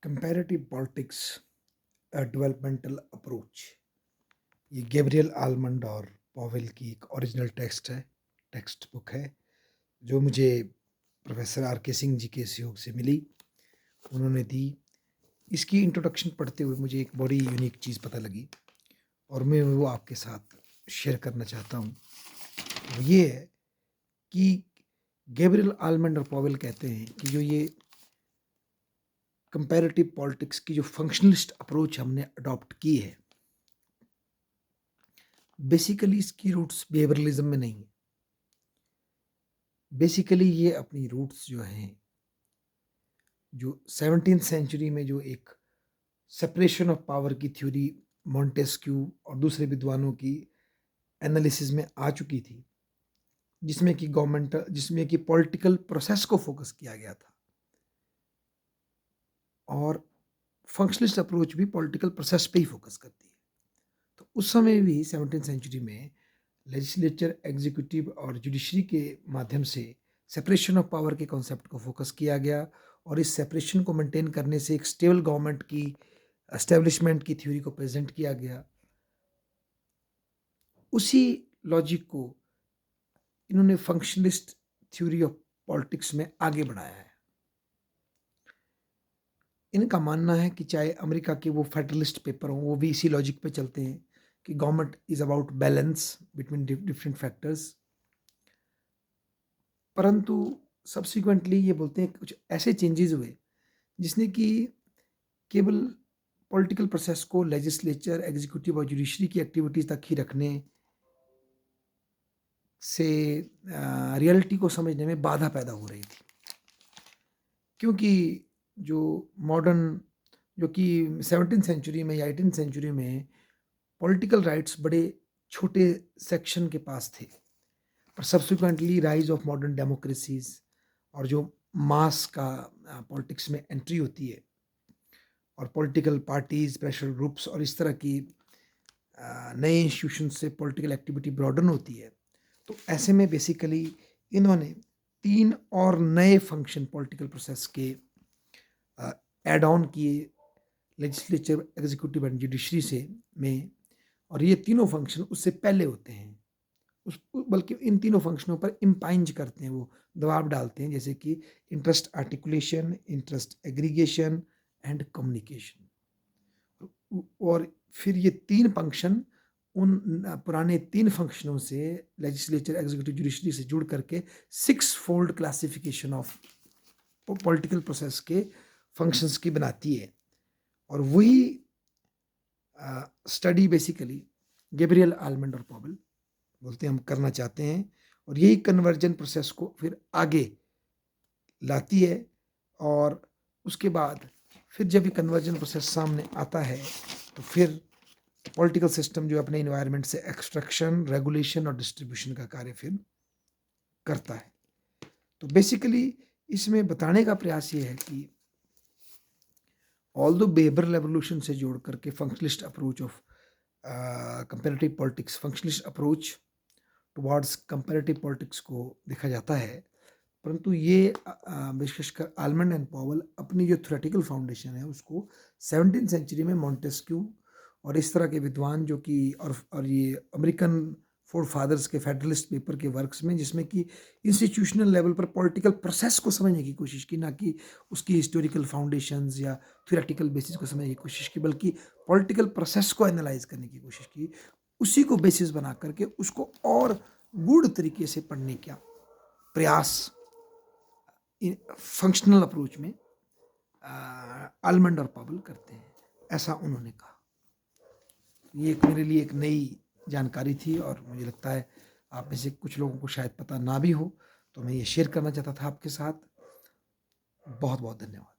Comparative politics a developmental approach. ये Gabriel almond और Powell की एक ओरिजिनल टेक्स्ट बुक है, जो मुझे प्रोफेसर आर के सिंह जी के सहयोग से मिली, उन्होंने दी। इसकी इंट्रोडक्शन पढ़ते हुए मुझे एक बड़ी यूनिक चीज़ पता लगी और मैं वो आपके साथ शेयर करना चाहता हूँ। वो ये है कि गैब्रियल आलमंड और पॉवेल कहते हैं कि जो ये कंपैरेटिव पॉलिटिक्स की जो फंक्शनलिस्ट अप्रोच हमने अडॉप्ट की है, बेसिकली इसकी रूट्स बिहेवियरलिज्म में नहीं है। बेसिकली ये अपनी रूट्स जो हैं, जो 17th सेंचुरी में जो एक सेपरेशन ऑफ पावर की थ्योरी मॉन्टेस्क्यू और दूसरे विद्वानों की एनालिसिस में आ चुकी थी, जिसमें कि पॉलिटिकल प्रोसेस को फोकस किया गया था और फंक्शनलिस्ट अप्रोच भी पॉलिटिकल प्रोसेस पे ही फोकस करती है। तो उस समय भी 17th सेंचुरी में लेजिस्लेचर, एग्जीक्यूटिव और जुडिशरी के माध्यम से सेपरेशन ऑफ पावर के कॉन्सेप्ट को फोकस किया गया और इस सेपरेशन को मेंटेन करने से एक स्टेबल गवर्नमेंट की एस्टेब्लिशमेंट की थ्योरी को प्रेजेंट किया गया। उसी लॉजिक को इन्होंने फंक्शनलिस्ट थ्योरी ऑफ पॉलिटिक्स में आगे बढ़ाया है। इनका मानना है कि चाहे अमेरिका के वो फेडरलिस्ट पेपर हों, वो भी इसी लॉजिक पे चलते हैं कि government is about balance between different factors. परंतु सब्सिक्वेंटली ये बोलते हैं कि कुछ ऐसे चेंजेस हुए जिसने कि केवल पॉलिटिकल प्रोसेस को लेजिस्लेचर, एग्जीक्यूटिव और जुडिशरी की एक्टिविटीज तक ही रखने से रियलिटी को समझने में बाधा पैदा हो रही थी, क्योंकि जो मॉडर्न जो कि 17th सेंचुरी में या 18th सेंचुरी में पॉलिटिकल राइट्स बड़े छोटे सेक्शन के पास थे, पर subsequently rise of modern democracies और जो मास का पॉलिटिक्स में एंट्री होती है और पॉलिटिकल पार्टीज, प्रेशर ग्रुप्स और इस तरह की नए इंस्टीट्यूशन से पॉलिटिकल एक्टिविटी ब्रॉडन होती है, तो ऐसे में बेसिकली इन्होंने 3 और नए फंक्शन पॉलिटिकल प्रोसेस के एड ऑन किए लेजिस्लेचर, एग्जीक्यूटिव एंड जुडिशरी से में, और ये तीनों फंक्शन उससे पहले होते हैं। बल्कि इन तीनों फंक्शनों पर इम्पाइंज करते हैं, वो दबाव डालते हैं, जैसे कि interest articulation, interest aggregation and communication. और फिर ये 3 फंक्शन उन पुराने 3 फंक्शनों से लेजिस्लेचर, एग्जीक्यूटिव, जुडिशरी से जुड़ करके 6 fold classification of political process के फंक्शंस की बनाती है। और वही स्टडी बेसिकली गैब्रियल आलमंड और पॉवेल बोलते हैं हम करना चाहते हैं, और यही कन्वर्जन प्रोसेस को फिर आगे लाती है। और उसके बाद फिर जब ये कन्वर्जन प्रोसेस सामने आता है, तो फिर पॉलिटिकल सिस्टम जो अपने इन्वायरमेंट से एक्सट्रैक्शन, रेगुलेशन और डिस्ट्रीब्यूशन का कार्य फिर करता है। तो बेसिकली इसमें बताने का प्रयास ये है कि ऑल्दो बेबर रेवोल्यूशन से जोड़ करके functionalist approach of comparative politics, functionalist approach towards comparative politics को देखा जाता है, परंतु ये विशेषकर आलमंड एंड पॉवेल अपनी जो थ्योरेटिकल फाउंडेशन है उसको 17th सेंचुरी में मॉन्टेस्क्यू और इस तरह के विद्वान जो कि और ये अमेरिकन फोर फादर्स के फेडरलिस्ट पेपर के वर्क्स में, जिसमें कि इंस्टीट्यूशनल लेवल पर पॉलिटिकल प्रोसेस को समझने की कोशिश की, ना कि उसकी हिस्टोरिकल फाउंडेशंस या थ्योरेटिकल बेसिस को समझने की कोशिश की, बल्कि पॉलिटिकल प्रोसेस को एनालाइज करने की कोशिश की। उसी को बेसिस बना करके उसको और गूढ़ तरीके से पढ़ने का प्रयास फंक्शनल अप्रोच में आलमंड और पॉवेल करते हैं, ऐसा उन्होंने कहा। ये मेरे लिए एक नई जानकारी थी और मुझे लगता है आप में से कुछ लोगों को शायद पता ना भी हो, तो मैं ये शेयर करना चाहता था आपके साथ। बहुत बहुत धन्यवाद।